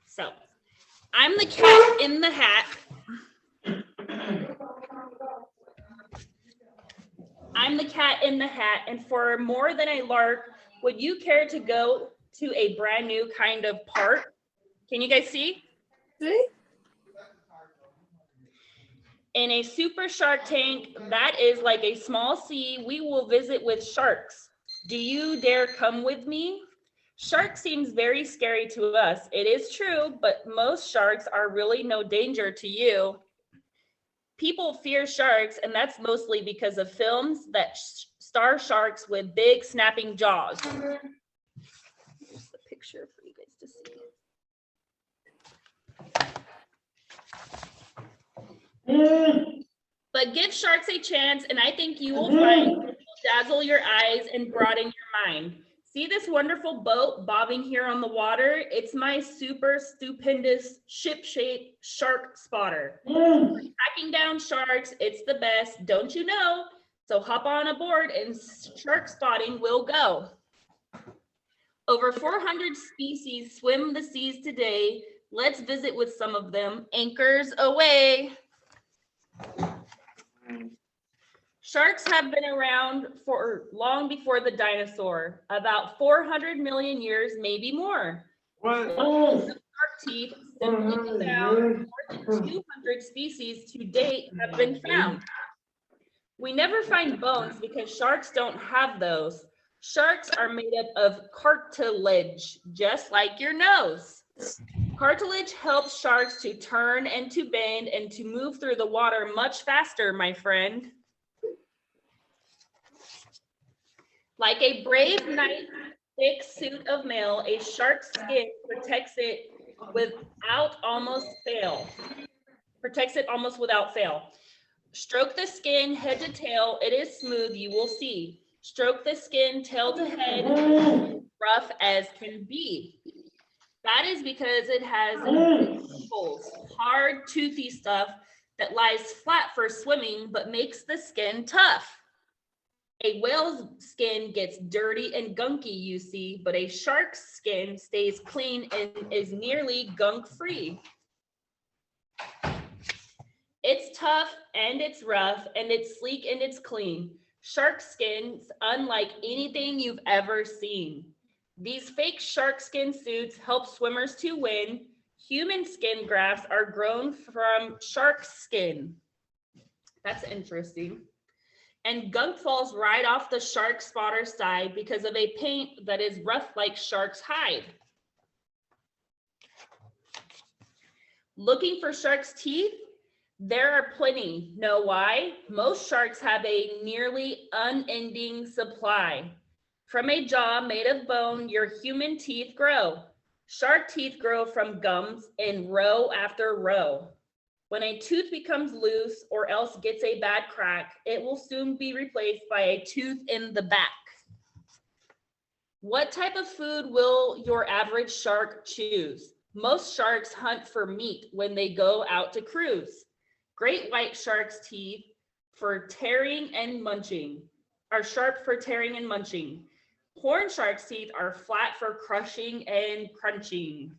So, I'm the cat in the hat. I'm the cat in the hat, and for more than a lark, would you care to go to a brand new kind of park? Can you guys see? See? In a super shark tank that is like a small sea, we will visit with sharks. Do you dare come with me? Shark seems very scary to us. It is true, but most sharks are really no danger to you. People fear sharks, and that's mostly because of films that star sharks with big snapping jaws. Here's the picture for you guys to see. But give sharks a chance, and I think you will find it will dazzle your eyes and broaden your mind. See this wonderful boat bobbing here on the water? It's my super stupendous ship-shaped shark spotter. Tracking down sharks, it's the best, don't you know? So hop on aboard and shark spotting will go. Over 400 species swim the seas today. Let's visit with some of them. Anchors away. Sharks have been around for long before the dinosaur, about 400 million years, maybe more. Shark teeth simply found, more than 200 species to date have been found. We never find bones because sharks don't have those. Sharks are made up of cartilage, just like your nose. Cartilage helps sharks to turn and to bend and to move through the water much faster, my friend. Like a brave knight, thick suit of mail, a shark's skin protects it almost without fail. Stroke the skin head to tail, it is smooth, you will see. Stroke the skin tail to head, rough as can be. That is because it has holes, hard, toothy stuff that lies flat for swimming, but makes the skin tough. A whale's skin gets dirty and gunky, you see, but a shark's skin stays clean and is nearly gunk-free. It's tough and it's rough and it's sleek and it's clean. Shark skin's unlike anything you've ever seen. These fake shark skin suits help swimmers to win. Human skin grafts are grown from shark skin. That's interesting. And gunk falls right off the shark spotter's side because of a paint that is rough like shark's hide. Looking for shark's teeth? There are plenty. Know why? Most sharks have a nearly unending supply. From a jaw made of bone, your human teeth grow. Shark teeth grow from gums in row after row. When a tooth becomes loose or else gets a bad crack, it will soon be replaced by a tooth in the back. What type of food will your average shark choose? Most sharks hunt for meat when they go out to cruise. Great white shark's teeth for tearing and munching are sharp for tearing and munching. Horn shark's teeth are flat for crushing and crunching.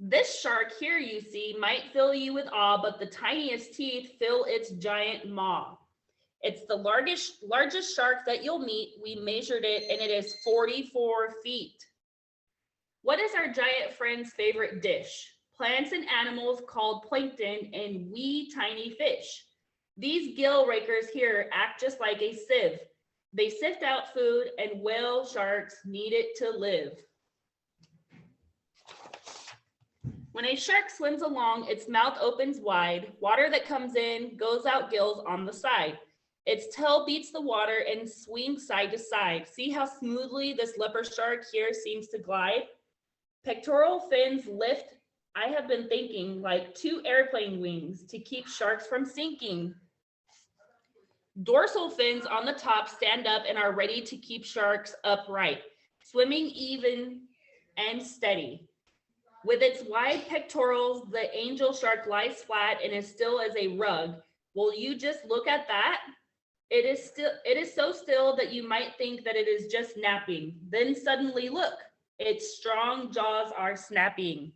This shark here you see might fill you with awe, but the tiniest teeth fill its giant maw. It's the largest shark that you'll meet. We measured it and it is 44 feet. What is our giant friend's favorite dish? Plants and animals called plankton and wee tiny fish. These gill rakers here act just like a sieve. They sift out food and whale sharks need it to live. When a shark swims along, its mouth opens wide. Water that comes in goes out gills on the side. Its tail beats the water and swings side to side. See how smoothly this leopard shark here seems to glide? Pectoral fins lift, I have been thinking, like two airplane wings to keep sharks from sinking. Dorsal fins on the top stand up and are ready to keep sharks upright, swimming even and steady. With its wide pectorals, the angel shark lies flat and as still as a rug. Will you just look at that? It is so still that you might think that it is just napping. Then suddenly look, its strong jaws are snapping.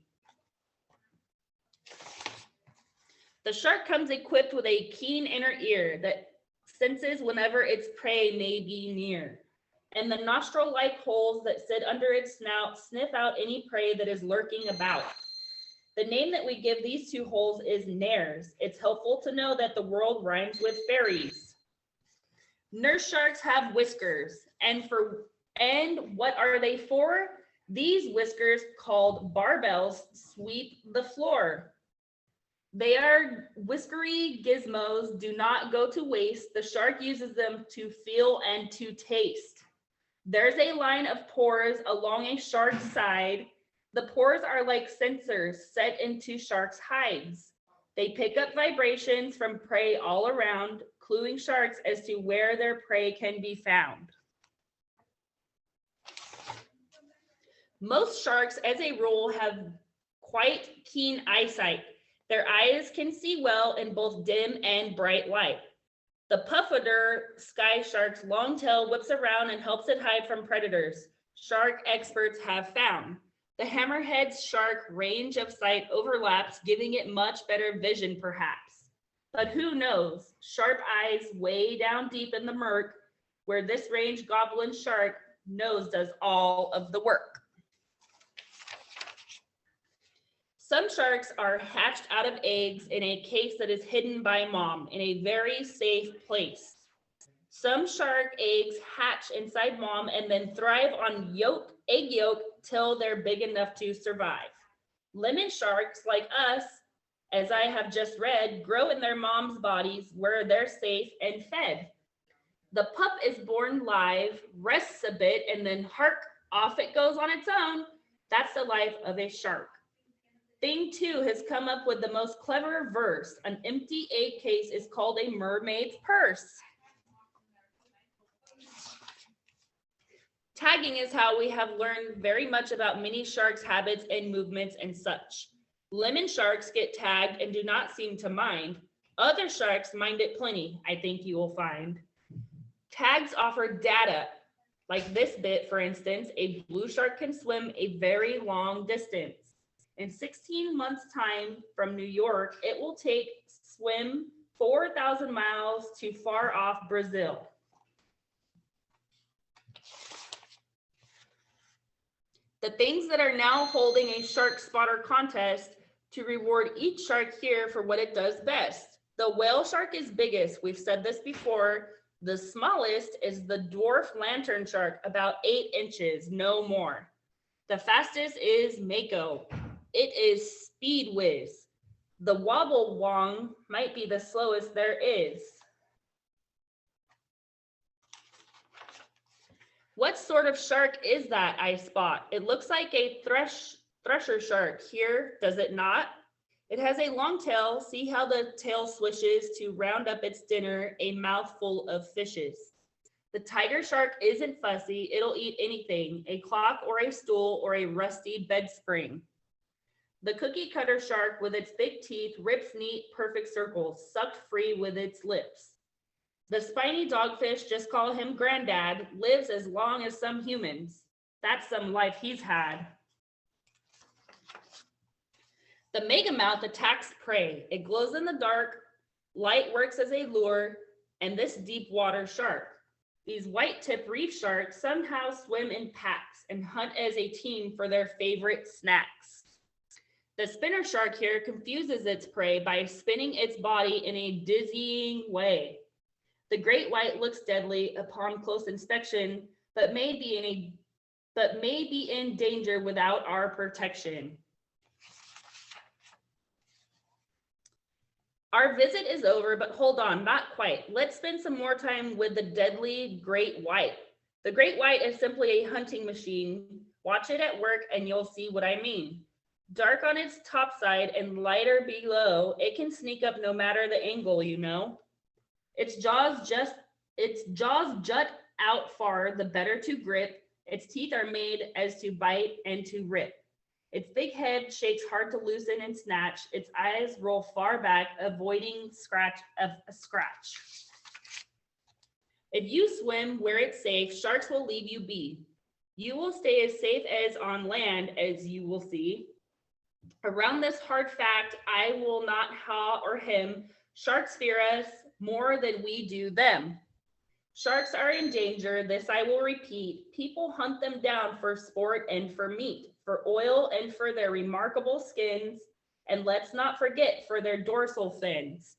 The shark comes equipped with a keen inner ear that senses whenever its prey may be near. And the nostril-like holes that sit under its snout sniff out any prey that is lurking about. The name that we give these two holes is nares. It's helpful to know that the world rhymes with fairies. Nurse sharks have whiskers, and what are they for? These whiskers, called barbels, sweep the floor. They are whiskery gizmos, do not go to waste. The shark uses them to feel and to taste. There's a line of pores along a shark's side. The pores are like sensors set into sharks' hides. They pick up vibrations from prey all around, cluing sharks as to where their prey can be found. Most sharks, as a rule, have quite keen eyesight. Their eyes can see well in both dim and bright light. The pufferer sky shark's long tail whips around and helps it hide from predators, shark experts have found. The hammerhead shark range of sight overlaps, giving it much better vision perhaps. But who knows? Sharp eyes way down deep in the murk, where this range goblin shark nose does all of the work. Some sharks are hatched out of eggs in a case that is hidden by mom in a very safe place. Some shark eggs hatch inside mom and then thrive on egg yolk till they're big enough to survive. Lemon sharks like us, as I have just read, grow in their mom's bodies where they're safe and fed. The pup is born live, rests a bit, and then hark, off it goes on its own. That's the life of a shark. Thing 2 has come up with the most clever verse. An empty egg case is called a mermaid's purse. Tagging is how we have learned very much about many sharks' habits and movements and such. Lemon sharks get tagged and do not seem to mind. Other sharks mind it plenty, I think you will find. Tags offer data. Like this bit, for instance, a blue shark can swim a very long distance. In 16 months' time from New York, it will swim 4,000 miles to far off Brazil. The things that are now holding a shark spotter contest to reward each shark here for what it does best. The whale shark is biggest. We've said this before. The smallest is the dwarf lantern shark, about 8 inches, no more. The fastest is mako. It is speed whiz. The wobble wong might be the slowest there is. What sort of shark is that I spot? It looks like a thresher shark here, does it not? It has a long tail. See how the tail swishes to round up its dinner, a mouthful of fishes. The tiger shark isn't fussy. It'll eat anything, a clock or a stool or a rusty bed spring. The cookie cutter shark with its big teeth rips neat, perfect circles, sucked free with its lips. The spiny dogfish, just call him granddad, lives as long as some humans. That's some life he's had. The megamouth attacks prey. It glows in the dark, light works as a lure, and this deep water shark. These white-tip reef sharks somehow swim in packs and hunt as a team for their favorite snacks. The spinner shark here confuses its prey by spinning its body in a dizzying way. The great white looks deadly upon close inspection, but may be in danger without our protection. Our visit is over, but hold on, not quite. Let's spend some more time with the deadly great white. The great white is simply a hunting machine. Watch it at work and you'll see what I mean. Dark on its top side and lighter below, it can sneak up no matter the angle, you know. Its jaws jut out far, the better to grip. Its teeth are made as to bite and to rip. Its big head shakes hard to loosen and snatch. Its eyes roll far back, avoiding a scratch. If you swim where it's safe, sharks will leave you be. You will stay as safe as on land, as you will see. Around this hard fact, I will not ha or him. Sharks fear us more than we do them. Sharks are in danger, this I will repeat. People hunt them down for sport and for meat, for oil and for their remarkable skins, and let's not forget for their dorsal fins.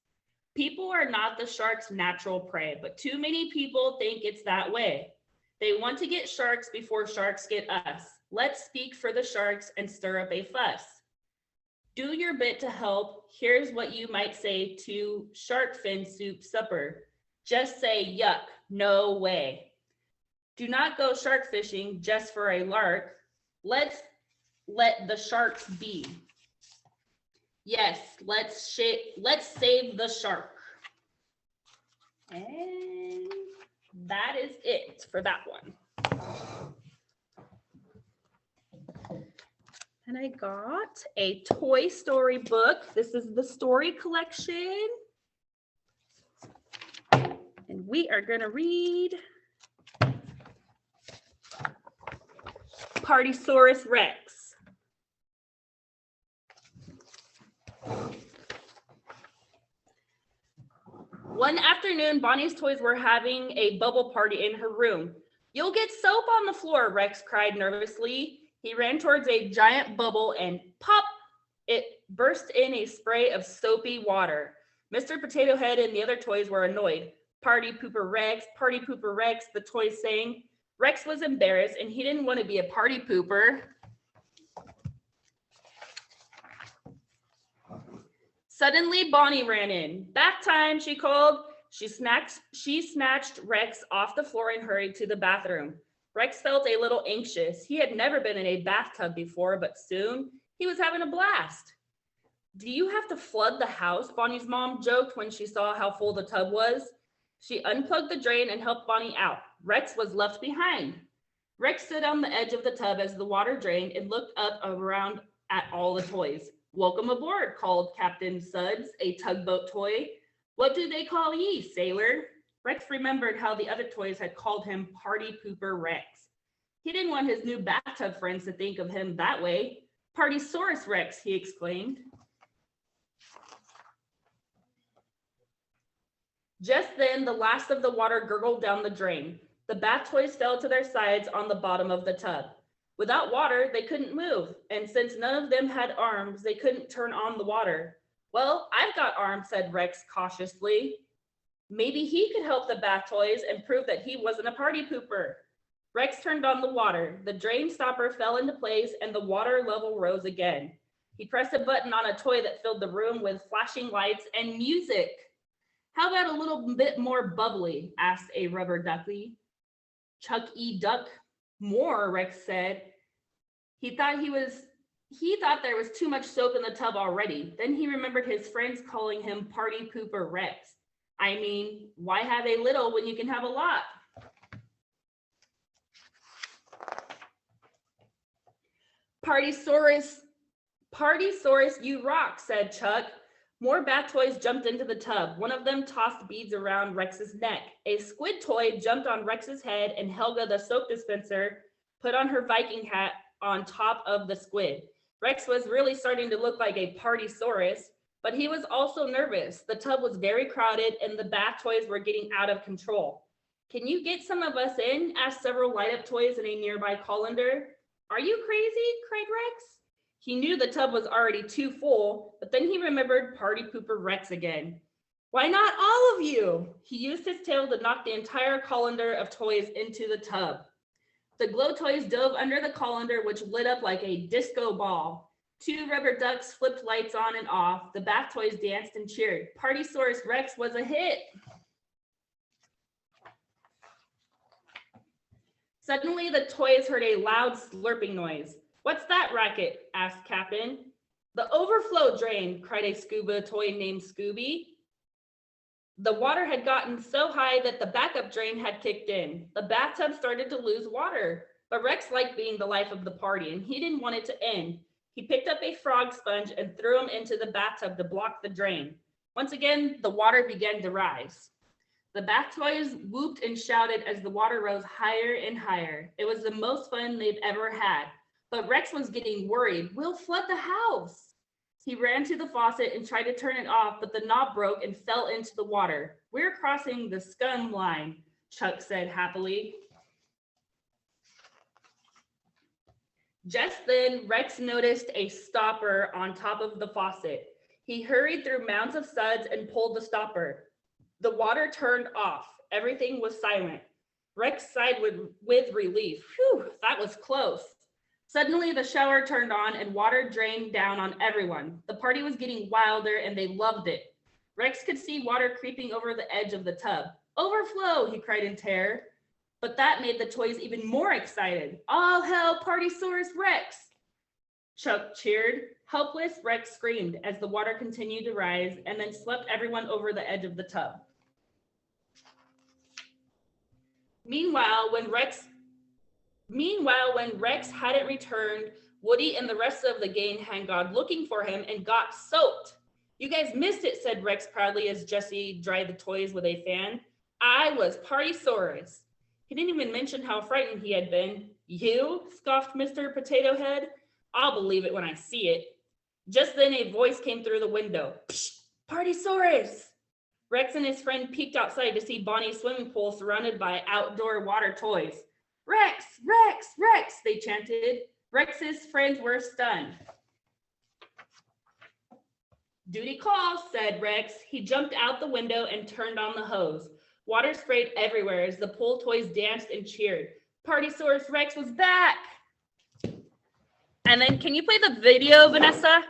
People are not the shark's natural prey, but too many people think it's that way. They want to get sharks before sharks get us. Let's speak for the sharks and stir up a fuss. Do your bit to help. Here's what you might say to shark fin soup supper. Just say yuck, no way. Do not go shark fishing just for a lark. Let's let the sharks be. Yes, let's save the shark. And that is it for that one. And I got a Toy Story book. This is the story collection. And we are going to read Partysaurus Rex. One afternoon, Bonnie's toys were having a bubble party in her room. You'll get soap on the floor, Rex cried nervously. He ran towards a giant bubble and pop, it burst in a spray of soapy water. Mr. Potato Head and the other toys were annoyed. Party pooper Rex, the toys sang. Rex was embarrassed and he didn't want to be a party pooper. Suddenly, Bonnie ran in. Bath time, she called. She snatched Rex off the floor and hurried to the bathroom. Rex felt a little anxious. He had never been in a bathtub before, but soon he was having a blast. Do you have to flood the house? Bonnie's mom joked when she saw how full the tub was. She unplugged the drain and helped Bonnie out. Rex was left behind. Rex stood on the edge of the tub as the water drained and looked up around at all the toys. Welcome aboard, called Captain Suds, a tugboat toy. What do they call ye, sailor? Rex remembered how the other toys had called him Party Pooper Rex. He didn't want his new bathtub friends to think of him that way. Partysaurus Rex, he exclaimed. Just then, the last of the water gurgled down the drain. The bath toys fell to their sides on the bottom of the tub. Without water, they couldn't move, and since none of them had arms, they couldn't turn on the water. Well, I've got arms, said Rex cautiously. Maybe he could help the bath toys and prove that he wasn't a party pooper. Rex turned on the water. The drain stopper fell into place and the water level rose again. He pressed a button on a toy that filled the room with flashing lights and music. How about a little bit more bubbly? Asked a rubber ducky. Chuck E. Duck. More, Rex said. He thought there was too much soap in the tub already. Then he remembered his friends calling him Party Pooper Rex. I mean, why have a little when you can have a lot? Partysaurus, you rock, said Chuck. More bath toys jumped into the tub. One of them tossed beads around Rex's neck. A squid toy jumped on Rex's head, and Helga, the soap dispenser, put on her Viking hat on top of the squid. Rex was really starting to look like a Partysaurus, but he was also nervous. The tub was very crowded and the bath toys were getting out of control. Can you get some of us in? Asked several light-up toys in a nearby colander. Are you crazy? Cried Rex. He knew the tub was already too full, but then he remembered Party Pooper Rex again. Why not all of you? He used his tail to knock the entire colander of toys into the tub. The glow toys dove under the colander, which lit up like a disco ball. Two rubber ducks flipped lights on and off. The bath toys danced and cheered. Partysaurus Rex was a hit. Suddenly, the toys heard a loud slurping noise. What's that racket? Asked Captain. The overflow drain, cried a scuba toy named Scooby. The water had gotten so high that the backup drain had kicked in. The bathtub started to lose water, but Rex liked being the life of the party and he didn't want it to end. He picked up a frog sponge and threw him into the bathtub to block the drain. Once again, the water began to rise. The bath toys whooped and shouted as the water rose higher and higher. It was the most fun they've ever had. But Rex was getting worried. We'll flood the house. He ran to the faucet and tried to turn it off, but the knob broke and fell into the water. We're crossing the scum line, Chuck said happily. Just then, Rex noticed a stopper on top of the faucet. He hurried through mounds of suds and pulled the stopper. The water turned off. Everything was silent. Rex sighed with relief. Phew, that was close. Suddenly, the shower turned on and water drained down on everyone. The party was getting wilder and they loved it. Rex could see water creeping over the edge of the tub. Overflow, he cried in terror. But that made the toys even more excited. All hail Partysaurus Rex! Chuck cheered. Helpless, Rex screamed as the water continued to rise and then swept everyone over the edge of the tub. Meanwhile, when Rex hadn't returned, Woody and the rest of the gang had gone looking for him and got soaked. You guys missed it, said Rex proudly as Jesse dried the toys with a fan. I was Partysaurus. He didn't even mention how frightened he had been. You? Scoffed Mr. Potato Head. I'll believe it when I see it. Just then a voice came through the window. Psst, Partysaurus! Rex and his friend peeked outside to see Bonnie's swimming pool surrounded by outdoor water toys. Rex, Rex, Rex, they chanted. Rex's friends were stunned. Duty calls, said Rex. He jumped out the window and turned on the hose. Water sprayed everywhere as the pool toys danced and cheered. Partysaurus Rex was back. And then can you play the video, Vanessa?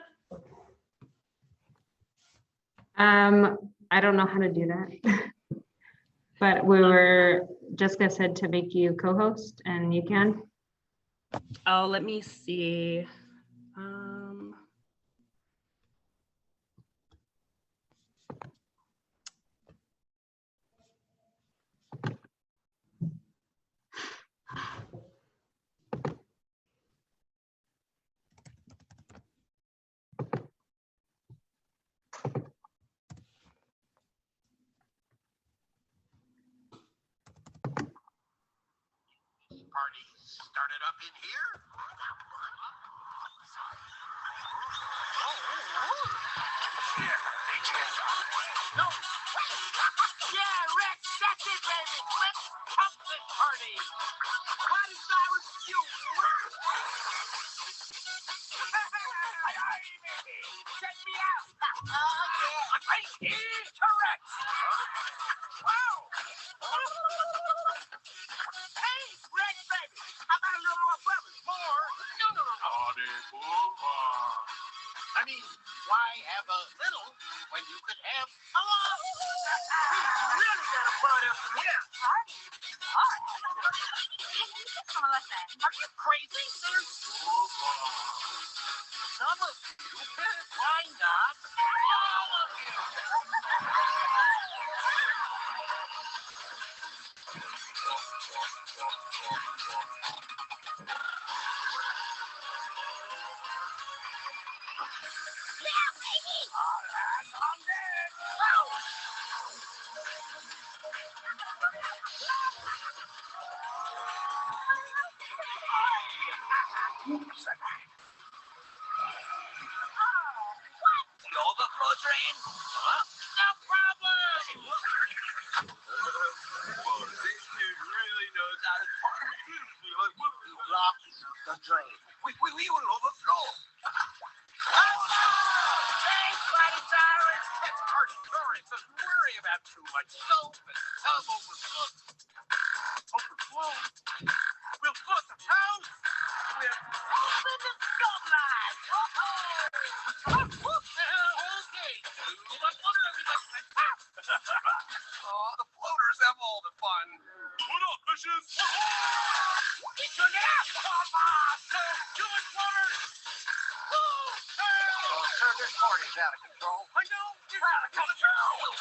I don't know how to do that. But Jessica said to make you co-host and you can. Oh, let me see. Party started up in here? No. Yeah, Rex, that's it, baby. Let's pump this party. Partysaurus, you rock. Check me out. Oh, yeah. Great news to Rex. Wow. Hey, Rex, baby. How about a little more bubbles? More? No. I mean, why have a little when you could have a lot? He's really got a party up in here. Party? Are you crazy? There's some of you. Why not all of you? Yeah, baby! All right, I'm dead. What? The overflow drain? Huh? No problem! Well, this dude really knows how to party. Block the drain. We will overflow. Thanks, Partysaurus. It's Partysaurus. Doesn't worry about too much soap and tub overflow. We'll flood the house with the scum line. Okay. Too much water, everybody. Oh, the floaters have all the fun. What up, fishes? Turn it up. Come on, sir. Too much water. Sir, this party's out of control. I know. It's out of control.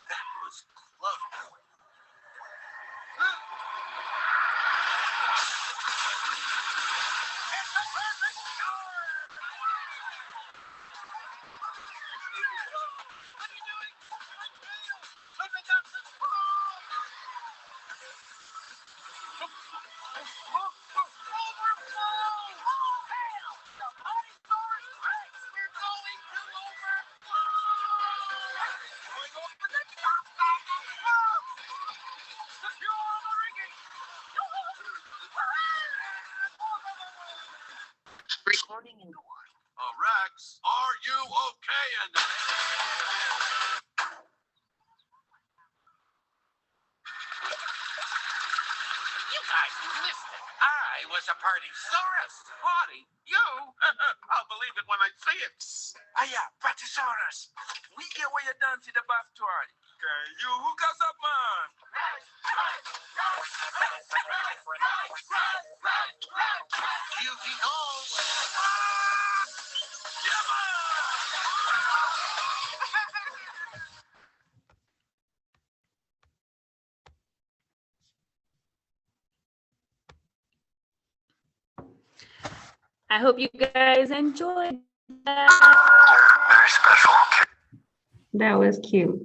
That was close. recording in the water. Rex, are you okay in there? You guys missed it. I was a partysaurus. Party? You? I'll believe it when I see it. Yeah, Brachiosaurus. We get where you done to the buff party. Okay, you who got up, man? Beauty calls. Yeah, man! I hope you guys enjoyed that. Very special. That was cute.